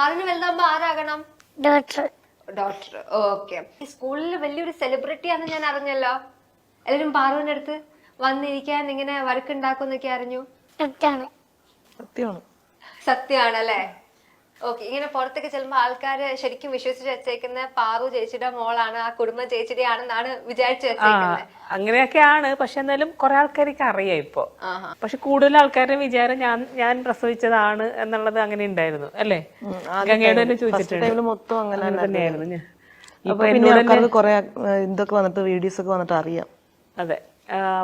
പാറുവിന് വലുതാകുമ്പോ ആരാകണം? Doctor. Doctor. Okay. സ്കൂളിൽ വലിയൊരു celebrity ആണെന്ന് ഞാൻ അറിഞ്ഞല്ലോ. എല്ലാരും പാറുവിന്റെ അടുത്ത് വന്നിരിക്കാൻ ഇങ്ങനെ വഴക്കുണ്ടാക്കുന്നൊക്കെ അറിഞ്ഞു. സത്യമാണ്. സത്യമാണല്ലേ? ഓക്കെ. ഇങ്ങനെ പുറത്തൊക്കെ ചെല്ലുമ്പോ ആൾക്കാര് ശരിക്കും വിശ്വസിച്ച് വെച്ചേക്കുന്ന പാറു ചേച്ചിയുടെ മോളാണ്, ആ കുടുംബം ചേച്ചിയുടെ ആണെന്നാണ് വിചാരിച്ചു വെച്ചേക്കുന്നത്. അങ്ങനെയൊക്കെയാണ്. പക്ഷെ എന്നാലും കുറെ ആൾക്കാർക്ക് അറിയാം ഇപ്പൊ. പക്ഷെ കൂടുതൽ ആൾക്കാരുടെ വിചാരം ഞാൻ പ്രസവിച്ചതാണ് എന്നുള്ളത് അങ്ങനെ ഉണ്ടായിരുന്നു അല്ലേ? ഗംഗയുടെ തന്നെ ചോദിച്ചിട്ടുണ്ട്. മൊത്തം അങ്ങനെ തന്നെയായിരുന്നു ഞാൻ. അപ്പൊ എന്നോട് കുറെ ഇതൊക്കെ വന്നിട്ട് വീഡിയോസ് ഒക്കെ വന്നിട്ട് അറിയാം. അതെ.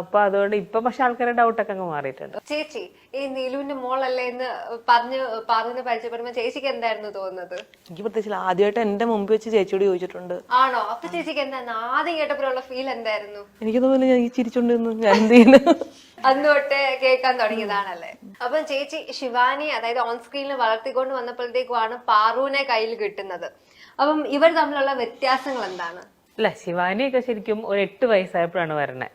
അപ്പൊ അതുകൊണ്ട് ഇപ്പൊ പക്ഷെ ആൾക്കാരുടെ ഡൗട്ടൊക്കെ അങ്ങ് മാറിയിട്ടുണ്ട്. ചേച്ചി ഈ നീലുവിന്റെ മോളല്ലേ എന്ന് പറഞ്ഞ് പാറുവിനെ പരിചയപ്പെടുമ്പോ ചേച്ചിക്ക് എന്തായിരുന്നു തോന്നുന്നത്? എനിക്ക് പ്രത്യേകിച്ച് ആദ്യമായിട്ട് എന്റെ മുമ്പ് വെച്ച് ചേച്ചിയോട് ചോദിച്ചിട്ടുണ്ട്. ആണോ? അപ്പൊ ചേച്ചിക്ക് എന്തായിരുന്നു ആദ്യം കേട്ടപ്പോഴുള്ള ഫീൽ എന്തായിരുന്നു? എനിക്ക് തോന്നുന്നു ഞാൻ ഈ ചിരിച്ചോണ്ടിരുന്നു, ഞാൻ എന്ത് ചെയ്യുന്നു അന്ന് തൊട്ട് കേൾക്കാൻ തുടങ്ങിയതാണല്ലേ? അപ്പം ചേച്ചി ശിവാനി അതായത് ഓൺ സ്ക്രീനിൽ വളർത്തിക്കൊണ്ട് വന്നപ്പോഴത്തേക്കുമാണ് പാറുവിനെ കയ്യിൽ കിട്ടുന്നത്. അപ്പം ഇവർ തമ്മിലുള്ള വ്യത്യാസങ്ങൾ എന്താണ്? അല്ല, ശിവാനിയൊക്കെ ശരിക്കും ഒരു 8 വയസ്സായപ്പോഴാണ് വരണേ.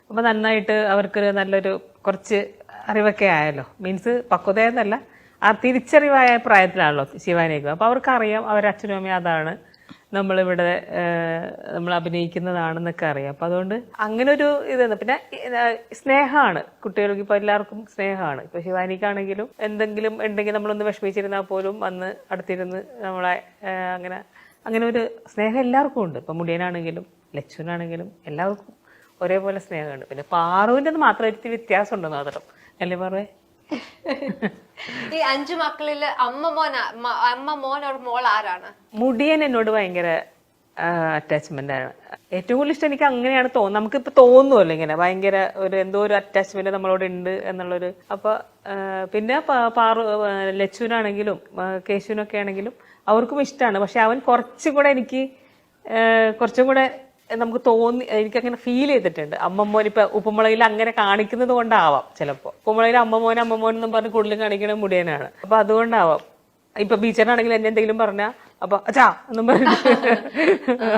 അപ്പൊ നന്നായിട്ട് അവർക്കൊരു നല്ലൊരു കുറച്ച് അറിവൊക്കെ ആയല്ലോ. മീൻസ് പക്വതയെന്നല്ല, ആ തിരിച്ചറിവായ പ്രായത്തിലാണല്ലോ ശിവാനിയൊക്കെ. അപ്പൊ അവർക്കറിയാം അവരുടെ അച്ഛനും അമ്മയും അതാണ്, നമ്മളിവിടെ നമ്മൾ അഭിനയിക്കുന്നതാണെന്നൊക്കെ അറിയാം. അപ്പൊ അതുകൊണ്ട് അങ്ങനെ ഒരു ഇതെന്ന്. പിന്നെ സ്നേഹമാണ് കുട്ടികൾക്ക്. ഇപ്പൊ എല്ലാവർക്കും സ്നേഹമാണ്. ഇപ്പൊ ശിവാനിക്കാണെങ്കിലും എന്തെങ്കിലും ഉണ്ടെങ്കിൽ നമ്മളൊന്ന് വിഷമിച്ചിരുന്നാൽ പോലും വന്ന് അടുത്തിരുന്ന് നമ്മളെ അങ്ങനെ ഒരു സ്നേഹം എല്ലാവർക്കും ഉണ്ട്. ഇപ്പൊ മുടിയനാണെങ്കിലും ലച്ചുവിനാണെങ്കിലും എല്ലാവർക്കും ഒരേപോലെ സ്നേഹമുണ്ട്. പിന്നെ പാറുവിൻ്റെ മാത്രം വ്യത്യാസം ഉണ്ടെന്ന് മാത്രം അല്ലേ പാറുവേ? ഈ 5 മക്കളില് അമ്മ മോൻ ഒരു മോൾ ആരാണ്? മുടിയൻ എന്നോട് ഭയങ്കര അറ്റാച്ച്മെന്റ് ആണ്. ഏറ്റവും കൂടുതൽ ഇഷ്ടം എനിക്ക് അങ്ങനെയാണ് തോന്നുന്നത്. നമുക്കിപ്പോ തോന്നുമല്ലോ ഇങ്ങനെ ഭയങ്കര എന്തോ ഒരു അറ്റാച്ച്മെന്റ് നമ്മളോട് ഉണ്ട് എന്നുള്ളൊരു. അപ്പൊ പിന്നെ ലച്ചുവിനാണെങ്കിലും കേശുവിനൊക്കെ ആണെങ്കിലും അവർക്കും ഇഷ്ടമാണ്. പക്ഷെ അവൻ കുറച്ചും കൂടെ നമുക്ക് എനിക്കങ്ങനെ ഫീൽ ചെയ്തിട്ടുണ്ട്. അമ്മമ്മോൻ ഇപ്പൊ ഉപ്പുമുളകിൽ അങ്ങനെ കാണിക്കുന്നത് കൊണ്ടാവാം ചിലപ്പോ. ഉപ്പുമുളകിൽ അമ്മമോൻ എന്നും പറഞ്ഞ് കൂടുതലും കാണിക്കണ മുടിയനാണ്. അപ്പൊ അതുകൊണ്ടാവാം. ഇപ്പൊ ബീച്ചറിനാണെങ്കിൽ എന്നെ എന്തെങ്കിലും പറഞ്ഞാ അപ്പൊ അച്ഛാ എന്നും പറഞ്ഞു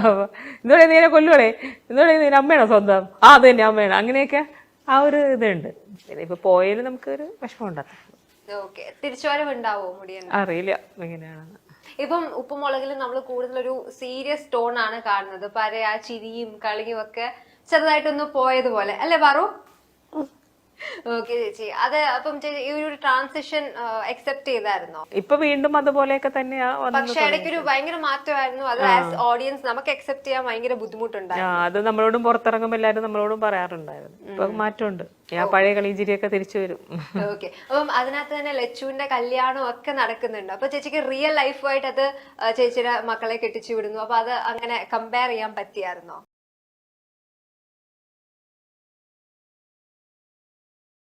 അപ്പൊ എന്തോടെ നീനെ കൊല്ലുവളേ, എന്തോടെ നീ അമ്മയാണോ സ്വന്തം? അത് തന്നെ അമ്മയാണ്. അങ്ങനെയൊക്കെ ആ ഒരു ഇതുണ്ട്. പിന്നെ ഇപ്പൊ പോയാലും നമുക്ക് ഒരു വിഷമം ഉണ്ടാക്കും. തിരിച്ചുവരവുണ്ടാവോ മുടിയൻ? അറിയില്ല എങ്ങനെയാണെന്ന്. ഇപ്പം ഉപ്പുമുളകിൽ നമ്മൾ കൂടുതൽ ഒരു സീരിയസ് ടോൺ ആണ് കാണുന്നത്. പഴയ ആ ചിരിയും കളിയും ഒക്കെ ചെറുതായിട്ടൊന്ന് പോയതുപോലെ അല്ലേ പാറു? ഓക്കെ ചേച്ചി. അത് അപ്പം ചേച്ചി ഈ ഒരു ട്രാൻസിഷൻ അക്സെപ്റ്റ് ചെയ്തായിരുന്നോ? ഇപ്പൊ വീണ്ടും അതുപോലെയൊക്കെ തന്നെയാ. പക്ഷെ ഇടയ്ക്കൊരു ഭയങ്കര മാറ്റമായിരുന്നു. അത് ആസ് ഓഡിയൻസ് നമുക്ക് അക്സെപ്റ്റ് ചെയ്യാൻ ഭയങ്കര ബുദ്ധിമുട്ടുണ്ടായിരുന്നു. അത് നമ്മളോടും പുറത്തിറങ്ങുമ്പോൾ എല്ലാവരും നമ്മളോടും പറയാറുണ്ടായിരുന്നു. ഇപ്പൊ മാറ്റമുണ്ട്. ആ പഴയ കളിഞ്ചിരിയൊക്കെ തിരിച്ചു വരും. ഓക്കെ. അപ്പം അതിനകത്ത് തന്നെ ലച്ചുവിന്റെ കല്യാണം ഒക്കെ നടക്കുന്നുണ്ട്. അപ്പൊ ചേച്ചിക്ക് റിയൽ ലൈഫുമായിട്ട് അത് ചേച്ചിയുടെ മക്കളെ കെട്ടിച്ചു വിടുന്നു. അപ്പൊ അത് അങ്ങനെ കമ്പയർ ചെയ്യാൻ പറ്റിയായിരുന്നോ?